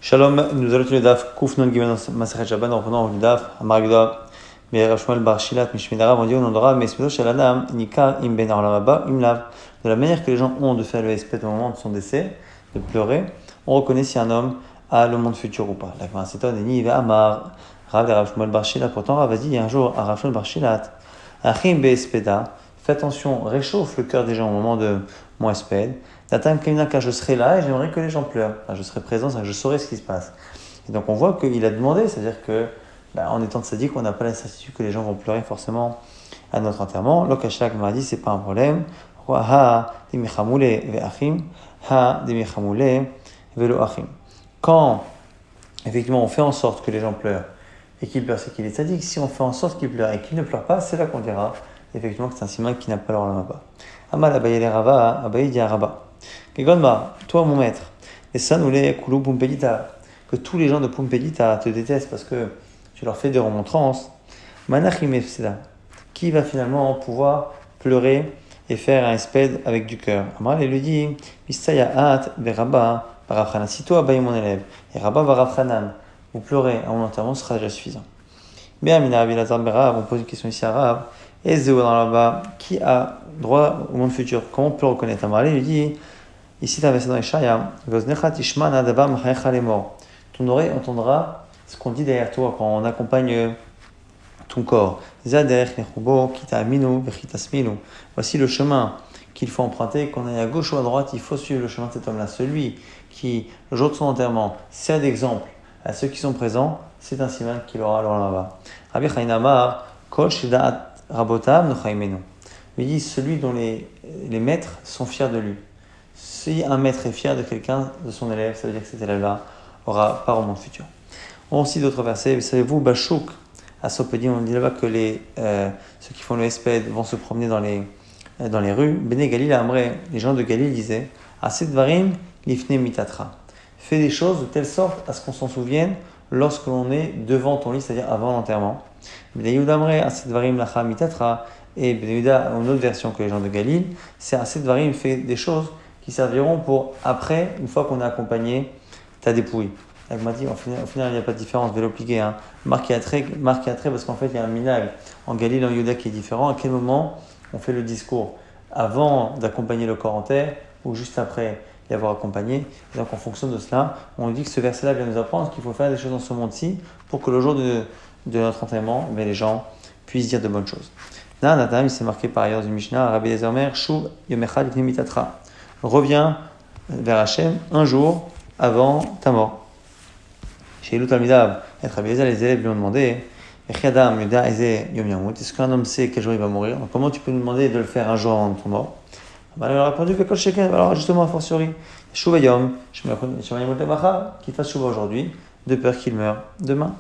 Shalom, nous allons le daf Kouf Non Gimel Masachet Shabbat en reprenant le daf Amaragda Rav Shmuel Bar Shilat Mishmedarav on dit au nom de Rav Mesmedo Shaladam Nika Im Ben Arlamaba Im Lav. De la manière que les gens ont de faire le espèce au moment de son décès, de pleurer, on reconnaît si un homme a le monde futur ou pas. La Gemara s'étonne et ni va Amar Rav et Rav Shmuel Bar Shilat. Pourtant Rav a dit un jour à Rav Shmuel Bar Shilat Achim Be Espeda, fais attention, réchauffe le cœur des gens au moment de mon espède. D'attendre car je serai là et j'aimerais que les gens pleurent. Enfin, je serai présent, je saurai ce qui se passe. Et donc on voit qu'il a demandé, c'est-à-dire que en étant sadique, on n'a pas la certitude que les gens vont pleurer forcément à notre enterrement. L'Okashak m'a dit c'est pas un problème. Quand effectivement on fait en sorte que les gens pleurent et qu'ils pleurent, c'est qu'il est sadique. Si on fait en sorte qu'ils pleurent et qu'ils ne pleurent pas, c'est là qu'on dira effectivement que c'est un siman qui n'a pas leur lama. Amal Abaye les Rava, Abaye dit à Rabat. Toi mon maître, et ça nous les Koulou Pumpedita, que tous les gens de Pumpedita te détestent parce que tu leur fais des remontrances. Manachim Efseda, qui va finalement pouvoir pleurer et faire un espède avec du cœur. Amal lui dit, Mistaya At, Veraba, Barafranan. Si toi, Abaye mon élève, et Rabat Barafranan, vous pleurez à mon enterrement, ce sera déjà suffisant. Bien, Mina Rabbi Lazar Berav, on pose une question ici à Rav. Et Zéo dans là-bas, qui a droit au monde futur? Comment on peut le reconnaître? Amarlé lui dit, ici tu as un verset dans Ishaïa, ton oreille entendra ce qu'on dit derrière toi quand on accompagne ton corps. Voici le chemin qu'il faut emprunter. Qu'on aille à gauche ou à droite, il faut suivre le chemin de cet homme-là. Celui qui, le jour de son enterrement, sert d'exemple à ceux qui sont présents, c'est un siman qu'il aura alors là-bas. Rabbi Chaim Amar, Kol Shidat Rabotam Nochaimenu. Il dit celui dont les maîtres sont fiers de lui. Si un maître est fier de quelqu'un, de son élève, ça veut dire que cet élève-là aura part au monde futur. On cite d'autres versets. Savez-vous, Bachouk, à Sopedi, on dit là-bas que ceux qui font le espède vont se promener dans les rues. Bene Galil Amré, les gens de Galil disaient Aset Varim Lifne Mitatra. Fais des choses de telle sorte à ce qu'on s'en souvienne lorsque l'on est devant ton lit, c'est-à-dire avant l'enterrement. Bene Yehuda Amré Aset Varim Lacha Mitatra. Et Bene Yehuda, une autre version que les gens de Galil, c'est Aset Varim fait des choses qui serviront pour après, une fois qu'on a accompagné ta dépouille. Elle m'a dit, au final, il n'y a pas de différence, je vais l'appliquer. Marqué à trait, parce qu'en fait, il y a un minag en Galil, en Yehuda qui est différent. À quel moment on fait le discours? Avant d'accompagner le corps en terre ou juste après y avoir accompagné? Et donc, en fonction de cela, on dit que ce verset-là vient nous apprendre qu'il faut faire des choses dans ce monde-ci pour que le jour de notre enterrement, les gens puissent dire de bonnes choses. Natam, il s'est marqué par ailleurs du Mishnah, Rabbi Ezer, Shuv Yomechad Lifnei Mitatra. Reviens vers Hachem un jour avant ta mort. Chez Lutalmidav, les élèves lui ont demandé est-ce qu'un homme sait quel jour il va mourir? Donc, comment tu peux nous demander de le faire un jour avant ton mort? Il a répondu alors justement, a fortiori, Shuvayom, qu'il fasse Shuva aujourd'hui, de peur qu'il meure demain.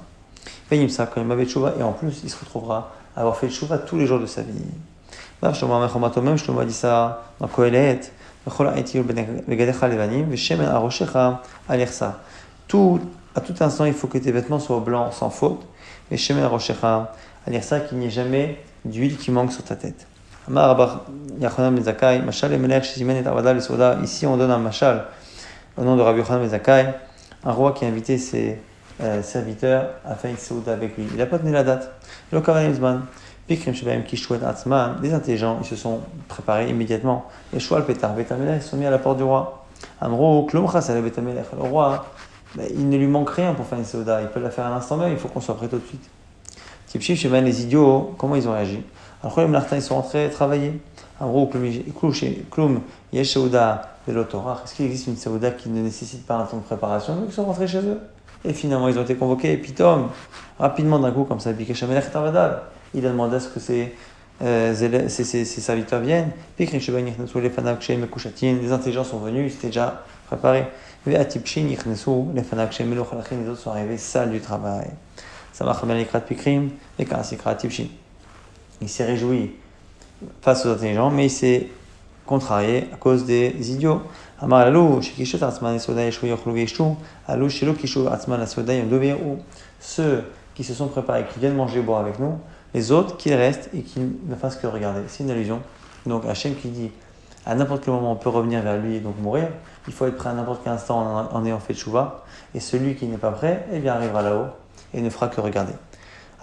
Payim ça, quand il m'avait Shuva, et en plus, il se retrouvera à avoir fait le Shuva tous les jours de sa vie. Shlomo a dit ça dans Kohelet. Tout, à tout instant, il faut que tes vêtements soient blancs sans faute. Et Shemen Aroshecha, à dire ça, qu'il n'y ait jamais d'huile qui manque sur ta tête. Ici, on donne un mashal au nom de Rabbi Yochanan ben Zakkai, un roi qui a invité ses serviteurs à faire une seuda avec lui. Il n'a pas donné la date. Des intelligents, ils se sont préparés immédiatement. Et Shoual Petar, Betamelech, ils se sont mis à la porte du roi. Amro, Klomchas, le Betamelech. Le roi, il ne lui manque rien pour faire une seuda. Il peut la faire à l'instant même, il faut qu'on soit prêt tout de suite. Tipchif, chez les idiots, comment ils ont réagi? Alors, les Mlartin, ils sont rentrés travailler. Amro, Klum, Yesh Seuda, Velotorah. Est-ce qu'il existe une seuda qui ne nécessite pas un temps de préparation? Donc, ils sont rentrés chez eux. Et finalement, ils ont été convoqués. Et puis, Tom, rapidement d'un coup, comme ça, Bikesh Amelech Tavadal. Il a demandé à ce que ses serviteurs viennent. Les intelligents sont venus, ils étaient déjà préparés. Les autres sont arrivés sales du travail. Il s'est réjoui face aux intelligents, mais il s'est contrarié à cause des idiots. Ceux qui se sont préparés, qui viennent manger et boire avec nous, les autres qu'ils restent et qu'ils ne fassent que regarder. C'est une allusion. Donc Hachem qui dit à n'importe quel moment on peut revenir vers lui et donc mourir. Il faut être prêt à n'importe quel instant en ayant fait tchouva. Et celui qui n'est pas prêt, eh bien arrivera là-haut et ne fera que regarder.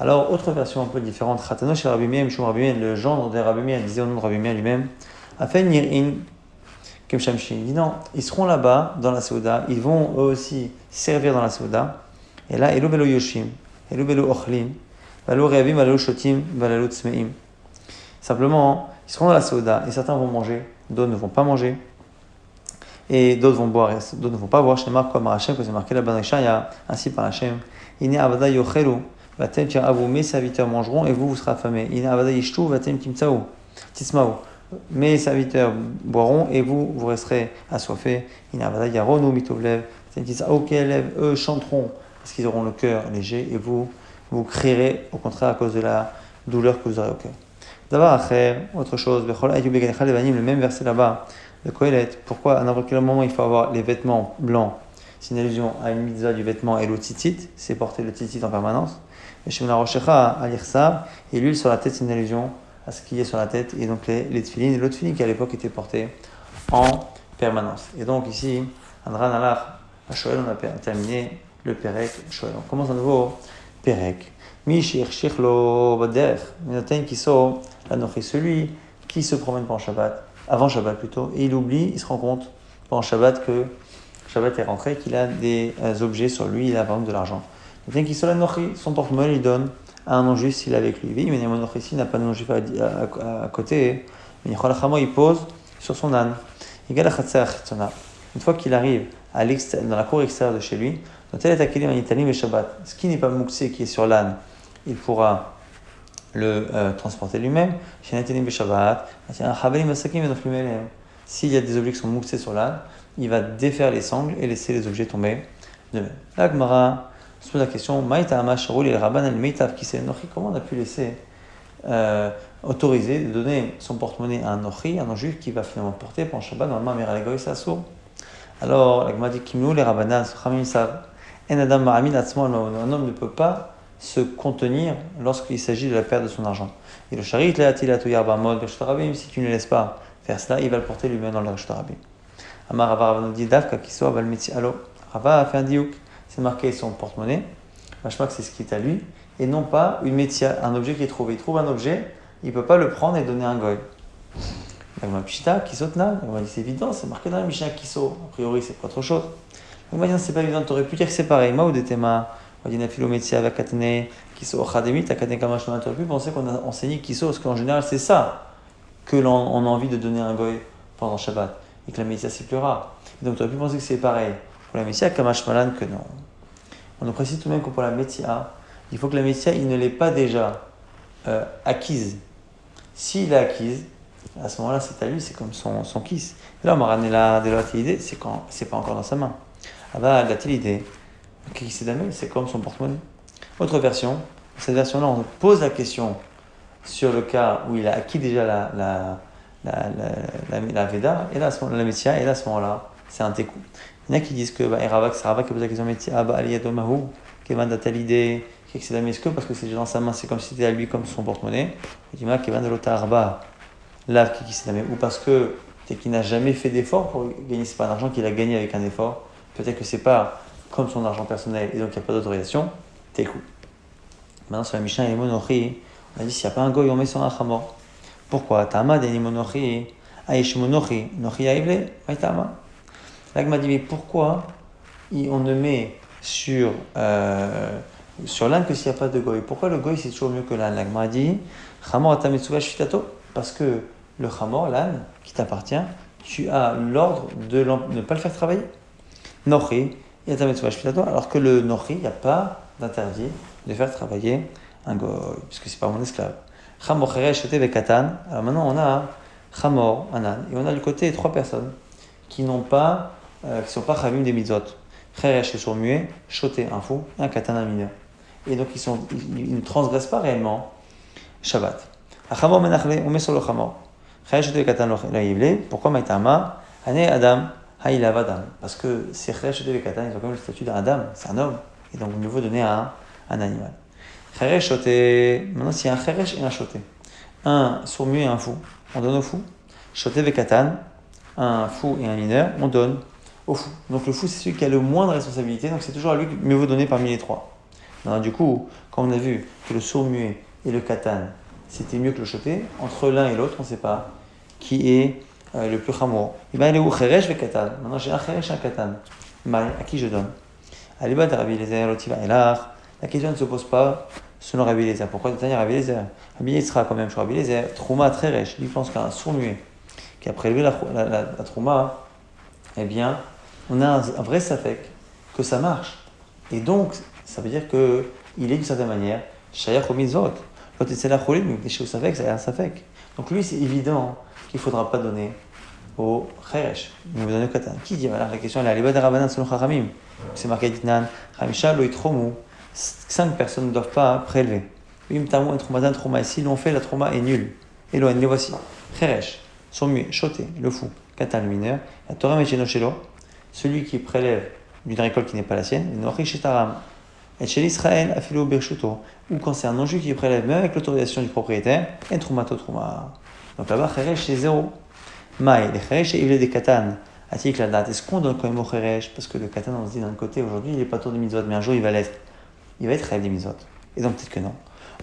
Alors, autre version un peu différente, Khatano chez Rabbi Meir, Mishum Rabbi Meir, le gendre de Rabbi Meir disait au nom de Rabbi Meir lui-même, Afen Yir'in Kem Shamshin. Il dit non, ils seront là-bas dans la Souda, ils vont eux aussi servir dans la Souda. Et là, Elo Belo Yoshim, Elo Belo Ochlim, Valo Reavim, Valo Shotim, Valalo Tzmeim. Simplement, ils seront dans la Souda et certains vont manger, d'autres ne vont pas manger. Et d'autres vont boire, d'autres ne vont pas boire. Chez Marc comme Hachem, comme c'est marqué là-bas dans les il y a ainsi par Hachem. Iné Avada Yochelu. Vatem tira'avu, mes serviteurs mangeront et vous serez affamés. Ina avada yishtu, vatem timtsa'u, tisma'u. Mes serviteurs boiront et vous resterez assoiffés. Ina avada yaronu mitovlev, vatem tisa'u kelev, eux chanteront parce qu'ils auront le cœur léger et vous crierez au contraire à cause de la douleur que vous aurez au cœur. D'abord, après, autre chose, le même verset là-bas de Kohelet. Pourquoi à n'importe quel moment il faut avoir les vêtements blancs? C'est une allusion à une mitzvah du vêtement et l'eau tzitzit, c'est porter le tzitzit en permanence. Et l'huile sur la tête, c'est une allusion à ce qui est sur la tête, et donc les tefilines, et l'autre tefilin qui à l'époque était porté en permanence. Et donc ici, Andran Alach, à Shoel, on a terminé le Perek Shoel. On commence à nouveau Perek. Mishir Shirlo Bader, Minatain Kiso, l'Anochi, celui qui se promène pendant Shabbat, avant Shabbat plutôt, et il oublie, il se rend compte pendant Shabbat que Shabbat est rentré, qu'il a des objets sur lui, il a par exemple de l'argent. Son porte-monnaie, il donne à un non-juif s'il est avec lui. Il n'a pas de non-juif à côté. Il pose sur son âne. Une fois qu'il arrive dans la cour extérieure de chez lui, ce qui n'est pas mouxé, qui est sur l'âne, il pourra le transporter lui-même. S'il y a des objets qui sont mouxés sur l'âne, il va défaire les sangles et laisser les objets tomber de même. La Gemara se pose la question, comment on a pu laisser autoriser de donner son porte-monnaie à un nochi, un non-juif qui va finalement porter pendant Shabbat, normalement, Amir Alegoï, c'est assourd. Alors, la Gemara dit, Kimnou, les Rabbanan, Khamim savent, un homme ne peut pas se contenir lorsqu'il s'agit de la perte de son argent. Et le charit, si tu ne le laisses pas faire cela, il va le porter lui-même dans le Reshut Rabim. Amar Rava dit Davka Kiso Aval Metzi Alo. Rava a fait un diouk. C'est marqué son porte-monnaie. Vachement que c'est ce qui est à lui. Et non pas une métia, un objet qui est trouvé. Il trouve un objet, il ne peut pas le prendre et donner un goy. L'agma Pshita, Kisotna. L'agma dit c'est évident, c'est marqué dans la Mishnah Kiso. A priori, c'est pas autre chose. L'agma dit c'est pas évident, tu aurais pu dire que c'est pareil. Ma ou des thémas. On dit Nafilo Metzi Avakatene Kiso Ochademit. Akatene Kamashma. Tu aurais pu penser qu'on a enseigné Kiso parce qu'en général, c'est ça que l'on a envie de donner un goy pendant Shabbat. Et que la Messia c'est plus rare. Et donc tu aurais pu penser que c'est pareil pour la Messia, Kamash Malan que non. On nous précise tout de même que pour la Messia, il faut que la Messia il ne l'ait pas déjà acquise. S'il l'a acquise, à ce moment-là c'est à lui, c'est comme son kiss. Et là, Maranella de l'idée, c'est quand c'est pas encore dans sa main. Ah bah, la idée, c'est comme son porte-monnaie. Autre version, cette version-là, on pose la question sur le cas où il a acquis déjà la Veda, et là, la Messia, et là, à ce moment-là, c'est un tekou. Il y en a qui disent que c'est Rava qui pose la question Messia, Aliyadomahu, Kevan d'Atalidé, que c'est la Mesko, parce que c'est déjà dans sa main, c'est comme si c'était à lui, comme son porte-monnaie. Il dit Kevan de l'Otarba, là, qui c'est la ou parce que peut-être qu'il n'a jamais fait d'effort pour gagner, c'est pas un argent qu'il a gagné avec un effort, peut-être que c'est pas comme son argent personnel, et donc il n'y a pas d'autorisation, tekou. Maintenant, sur la Mishnah, les monochi, on a dit s'il n'y a pas un goy, on met sur un chamor. Pourquoi Tama de monochi, aish monochi, nochi aivle, maïtama. L'agma dit mais pourquoi on ne met sur l'âne que s'il n'y a pas de goy? Pourquoi le goy c'est toujours mieux que l'âne? L'agma dit chamor atametsuva shvitato, parce que le chamor, l'âne qui t'appartient, tu as l'ordre de ne pas le faire travailler. Nochi, atametsuva shvitato, alors que le nochi, il n'y a pas d'interdit de faire travailler un goy, puisque c'est pas mon esclave. Chamor cheresh shote vekatan. Alors maintenant on a chamor, un âne, et on a du côté 3 personnes qui n'ont pas, qui sont pas chavim des mitzvot. Cheresh les sourds muets, shoté un fou, un katan un mineur. Et donc ils ne transgressent pas réellement Shabbat. Chamor menachle, on met sur le chamor. Cheresh shote vekatan la yivle. Pourquoi maïtama? Ane adam, haïlav adam. Parce que ces cheresh shote vekatan, ils ont quand même le statut d'un adam, c'est un homme, et donc mieux vaut donner à un animal. Cheresh shoté, maintenant s'il y a un cheresh et un shoté, un sourd muet et un fou, on donne au fou. Shoté vekatan, un fou et un mineur, on donne au fou. Donc le fou, c'est celui qui a le moins de responsabilité, donc c'est toujours à lui que mieux vaut donner parmi les trois. Alors, du coup, quand on a vu que le sourd-muet et le katan, c'était mieux que le choté, entre l'un et l'autre, on ne sait pas qui est le plus chamour. Et bien, il est où Kheresh et katan. Maintenant, j'ai un Kheresh et un katan. Maï, à qui je donne? Aliba de Rabbi Eliezer, Lotiva Elar. La question ne se pose pas selon Rabbi Eliezer. Pourquoi de tenir Rabbi Eliezer? Rabbi Eliezer sera quand même chez Rabbi Eliezer. Trouma très riche. Il pense qu'un sourd-muet qui a prélevé la trouma, eh bien, on a un vrai safek que ça marche. Et donc, ça veut dire qu'il est d'une certaine manière shayach au mitzvot. Quand il s'est la cholim, mais chez safek, c'est un safek. Donc lui, c'est évident qu'il ne faudra pas donner au cheresh, mais vous donnez au katan. Qui dit? Voilà, la question elle est Aliba de Rabbanan selon Chachamim. C'est marqué Ditnan, Chamisha lo itromu. 5 personnes ne doivent pas prélever. Im tamu en tromadan trouma. Ici, l'on fait la trouma est nulle. Elohen, les voici. Cheresh, son muet, choté, le fou, katan, le mineur, la Torah mecheno shelo, celui qui prélève d'une récolte qui n'est pas la sienne, le nochi shetaram. Et chez l'Israël, afilo bershuto, ou quand c'est un non-juif qui prélève, même avec l'autorisation du propriétaire, en troumato trouma. Donc là-bas, cheresh, c'est 0. Maï, les cheresh et il est des katan. Atik la date. Est-ce qu'on donne quand même au cheresh? Parce que le katan, on se dit d'un côté, aujourd'hui, il n'est pas tour des mitzvot, mais un jour, il va l'être. Il va être rêve des mitzvot. Et donc, peut-être que non.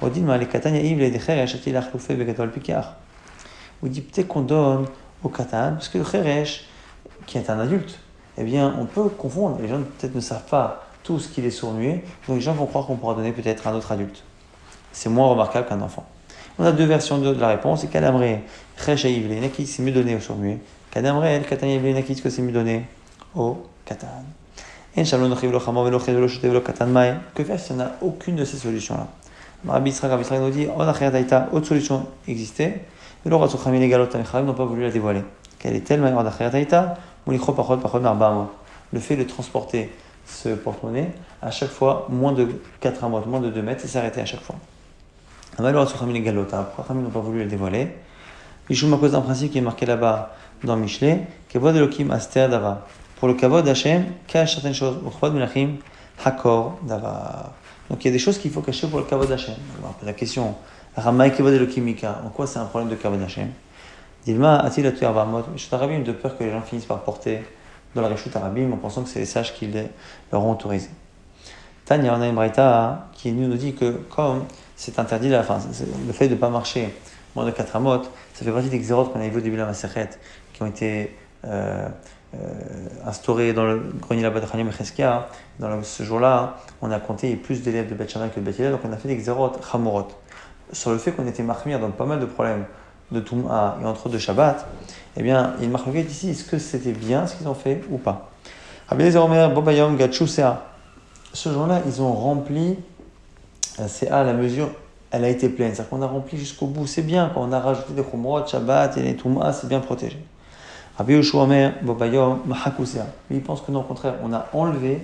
On dit, les katan, il est des cheresh, atil la chloufé, begatol pikar. On dit, peut-être qu'on donne au katan, parce que le cheresh, qui est un adulte, eh bien, on peut confondre. Les gens, peut-être, ne savent pas tous qu'il est sourd-muet, donc les gens vont croire qu'on pourra donner peut-être à un autre adulte. C'est moins remarquable qu'un enfant. On a deux versions de la réponse. Et Kadamré, Chesh et Ivle, Nakit, c'est mieux donné au sourd-muet. Kadamré, El Katan Ivle, Nakit, que c'est mieux donné au Katan. En Shalom, Nochiv, Lochamor, Veloché, Velochoté, Velokatan, Maï. Que faire si on n'a aucune de ces solutions-là? Rabbi Israël nous dit, On a Daïta, autre solution existait. Et le roi Sochami, les galotes, les n'ont pas voulu la dévoiler. Quelle est-elle, Maï, On a Daïta, Moulicho, Pachot, Narbamo. Le fait de transporter ce porte-monnaie, à chaque fois, moins de 4 amotes, moins de 2 mètres, et s'arrêter à chaque fois. Malheureusement, les galotas, pourquoi n'ont pas voulu le dévoiler? Ishum à cause d'un principe qui est marqué là-bas dans Michelet, Kavod Elokim Aster Dava. Pour le Kavod Hashem, cache certaines choses. Uchvod Melachim Hakor Dava. Donc il y a des choses qu'il faut cacher pour le Kavod Hashem. Alors, la question, Ramai Kavod Elokim Mika, en quoi c'est un problème de Kavod Hashem? Dilma Atil Atu Arvamot, Rishut Arabim, de peur que les gens finissent par porter dans la Rishut Arabim en pensant que c'est les sages qui leur ont autorisé. Tanya, on a une braïta qui nous dit que comme c'est interdit, le fait de ne pas marcher moins de 4 amotes, ça fait partie des xérotes qu'on a vu au début de la Masechet, qui ont été instaurés dans le grenier là-bas de Chania Mecheskia. Ce jour-là, on a compté plus d'élèves de Beth Shammai que de Beth Hillel, donc on a fait des xérotes chamorot. Sur le fait qu'on était marmir dans pas mal de problèmes de Toum'a et entre autres de Shabbat, eh bien, il y a une marque ici, est-ce que c'était bien ce qu'ils ont fait ou pas? Rabbi Eliezer Omer, Bobayom, Gatchou, Sea. Ce jour-là, ils ont rempli la CA, la mesure, elle a été pleine. C'est-à-dire qu'on a rempli jusqu'au bout. C'est bien, quand on a rajouté des Khumrot, Shabbat et les Toum'a, c'est bien protégé. Rabbi Yoshua Omer, Bobayom, Mahakou Sea. Mais il pense que non, au contraire, on a enlevé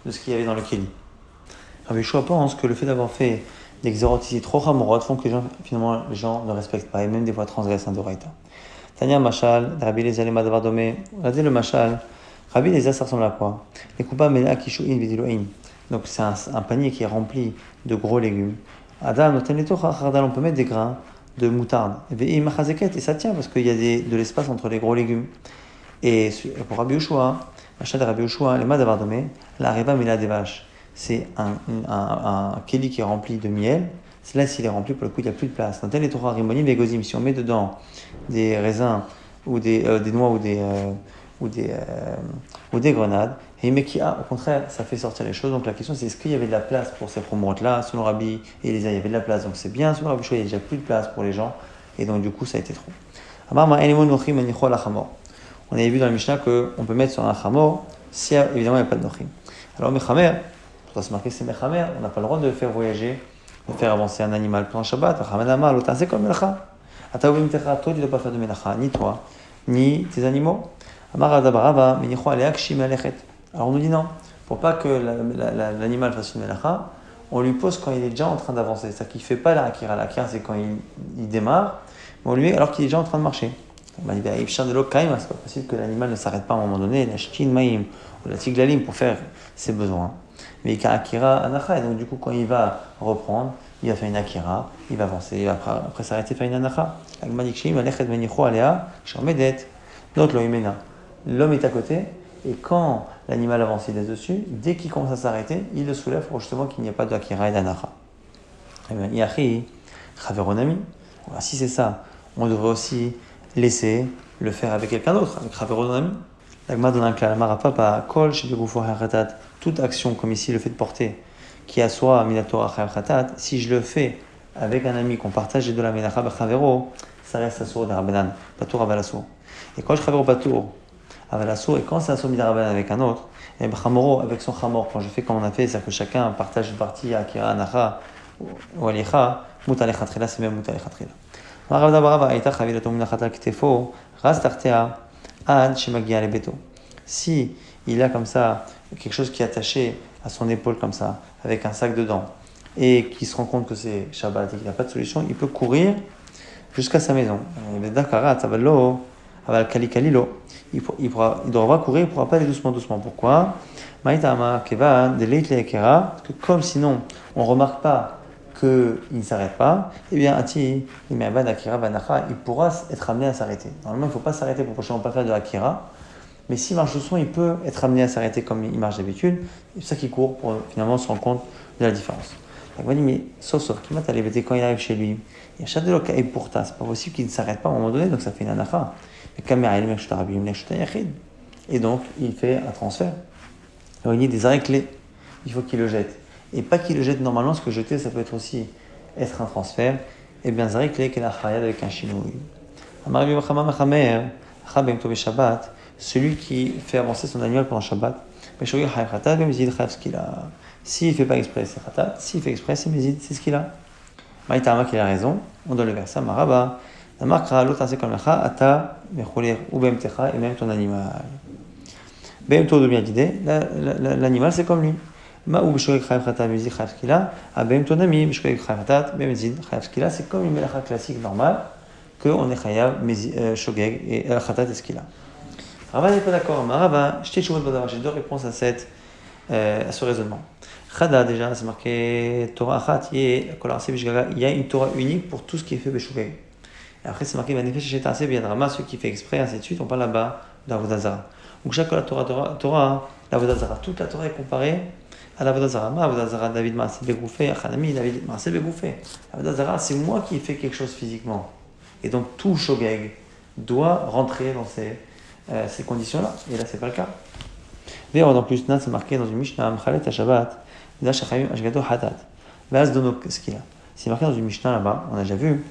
de ce qu'il y avait dans le Kéli. Rabbi Yoshua pense que le fait d'avoir fait des xérotes ici trop Hamorot font que finalement les gens ne respectent pas et même des fois transgressent un Doraita. Tania Machal, Rabbi Eliezer Lema Davar Domé. Regardez le Machal. Rabbi Eliezer, ça ressemble à quoi? Les Kupa Mela Kishuin Vidiloin. Donc c'est un panier qui est rempli de gros légumes. Adam, on peut mettre des grains de moutarde. Et ça tient parce qu'il y a de l'espace entre les gros légumes. Et pour Rabbi Yoshua, Machal de Rabbi Yoshua, Lema Davar Domé, la Reba Mela des vaches. C'est un kéli qui est rempli de miel. Là, s'il est rempli, pour le coup, il n'y a plus de place. Dans tel Torah Rimonim et Gozim, si on met dedans des raisins ou des noix ou des grenades, et au contraire, ça fait sortir les choses. Donc la question, c'est est-ce qu'il y avait de la place pour ces promotes-là? Selon Rabbi Eliezer, il y avait de la place, donc c'est bien. Selon Rabbi Shua, il n'y a déjà plus de place pour les gens, et donc du coup, ça a été trop. On avait vu dans la Mishnah qu'on peut mettre sur un chamor si évidemment il n'y a pas de nochim. Alors, mechamer, on doit se marquer c'est mechamer, on n'a pas le droit de faire voyager, de faire avancer un animal pendant Shabbat. C'est comme melacha. Toi, tu ne dois pas faire de melacha, ni toi, ni tes animaux. Alors on nous dit non, pour pas que l'animal fasse une melacha, on lui pose quand il est déjà en train d'avancer. C'est-à-dire qu'il ne fait pas la akira. La akira, c'est quand il démarre, mais on lui met alors qu'il est déjà en train de marcher. C'est pas possible que l'animal ne s'arrête pas à un moment donné, la shkin maïm ou la tiglalim pour faire ses besoins. Mais il y a akira anacha, et donc du coup quand il va reprendre, il va faire une akira, il va avancer, il va après s'arrêter faire une anacha. Donc l'homme est à côté, et quand l'animal avance, il est dessus, dès qu'il commence à s'arrêter, il le soulève pour justement qu'il n'y ait pas de akira et d'anacha. Eh bien, Yachi, Chaveronami, si c'est ça, on devrait aussi laisser le faire avec quelqu'un d'autre, avec Chaveronami. L'agma donne un clal, Marapapa, Kol, Shebegufo Hachatat, toute action, comme ici le fait de porter, qui assoit Minatora Hachatat, si je le fais avec un ami qu'on partage de la Menacha Bachavero, ça reste assour de Rabbanan, Patour Avalasso. Et quand je Chavero Patour, Avalasso, et quand c'est assour de Rabbanan avec un autre, et Bachamoro avec son Chamor, quand je fais comme on a fait, c'est-à-dire que chacun partage une partie à Akira, Anacha, ou Alicha, Mutalechatchila, c'est même Mutalechatchila. Marav Dabarava, Aïta Chavilato Minachata Kitefo, Ras Tartea, Ad Shemagia Lebeto. Si il a comme ça quelque chose qui est attaché à son épaule comme ça, avec un sac dedans, et qu'il se rend compte que c'est Shabbat et qu'il n'a pas de solution, il peut courir jusqu'à sa maison. Il devra courir, il ne pourra pas aller doucement. Pourquoi? Parce que comme sinon on ne remarque pas qu'il ne s'arrête pas, eh bien, il pourra être amené à s'arrêter. Normalement, il ne faut pas s'arrêter pour prochainement pas faire de Akira, mais s'il marche doucement, il peut être amené à s'arrêter comme il marche d'habitude. C'est pour ça qu'il court pour finalement se rendre compte de la différence. Donc, on dit, mais sauf, quand il arrive chez lui, il y a Shadloka et pourta, c'est pas possible qu'il ne s'arrête pas à un moment donné, donc ça fait une anacha. Et donc, il fait un transfert. Alors, il dit des arrêts clés, il faut qu'il le jette. Et pas qu'il le jette normalement, parce que jeter, ça peut être aussi être un transfert. Et bien, arrêts clés, qu'elle a chayad avec un chinouille. Celui qui fait avancer son animal pendant Shabbat, s'il ne fait pas exprès, c'est khatat. S'il fait exprès, c'est mezid, c'est ce qu'il a. Maïtama qui a raison, on donne le verset, Maraba, Namakra, l'autre c'est comme la ata, mecholer, ou bemtecha, et même ton animal. Bemto de bien d'idée, l'animal c'est comme lui. Ma ou b'shogeg chayav khata, mezid chayav skila, a bemto nami, b'shogeg chayav khata, bemezid chayav skila, c'est comme une melacha classique normale, qu'on est chayav, shogeg, et khata et skila. Rava n'est pas d'accord, Maraba, j'ai deux réponses à ce raisonnement. Chada, déjà, c'est marqué Torah Achat, il y a une Torah unique pour tout ce qui est fait Beshugeg. Et après, c'est marqué Vanefesh Shetarse Biadrama, ceux qui fait exprès, ainsi de suite. On parle là-bas d'Avodazara. Donc, chaque Torah, l'Avodazara, toute la Torah est comparée à l'Avodazara. Ma Avodazara, David Maaseh Begoufé, Achanami, David Maaseh Begoufé. L'Avodazara, c'est moi qui ai fait quelque chose physiquement. Et donc, tout Shogeg doit rentrer dans ces conditions-là. Et là, c'est pas le cas. D'ailleurs, en plus, c'est marqué dans une Mishnah, Mchalet Shabbat. C'est marqué dans une Mishnah là-bas, on a déjà vu,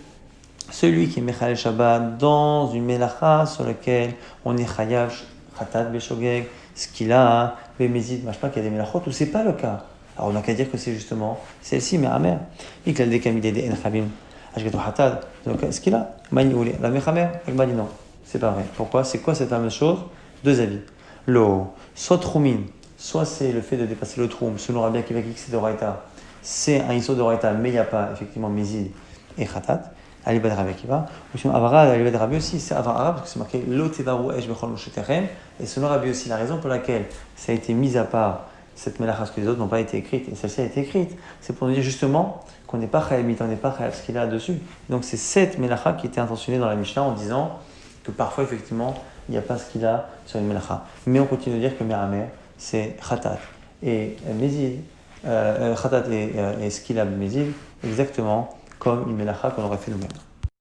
celui qui est Mechalel Shabbat dans une Melacha sur laquelle on est Chayav, Khatat, Beshogeg, Skila, Bemezid, pas qu'il y a des Melachot où c'est pas le cas. Alors on n'a qu'à dire que c'est justement celle-ci, mais Amer. Il y a des Kamidé, des Enchabim, Ashgato Khatat, donc Skila, Mani la Mechamer, Akba dit non, c'est pas vrai. Pourquoi? C'est quoi cette fameuse chose? Deux avis. Lo, Sotrumin. Soit c'est le fait de dépasser le troum, selon Rabbi Akiva qui c'est d'Oraita, c'est un iso d'Oraita, mais il n'y a pas effectivement Mezid et Khatat, Alibad Rabbi Akiva. Ou sinon Avara, Alibad Rabbi aussi, c'est Avara, parce que c'est marqué Lo Tevaru Esh Bechol Mosheterem, et selon Rabbi aussi, la raison pour laquelle ça a été mis à part cette melacha, parce que les autres n'ont pas été écrites, et celle-ci a été écrite, c'est pour nous dire justement qu'on n'est pas Chayamit, on n'est pas Chayab ce qu'il a dessus. Donc c'est cette melacha qui était intentionnée dans la Mishnah en disant que parfois effectivement il n'y a pas ce qu'il a sur une melacha. Mais on continue de dire que Meramer, c'est Khatat et Mezid, Khatat et Skila Mezid, exactement comme une melacha qu'on aurait fait nous-mêmes.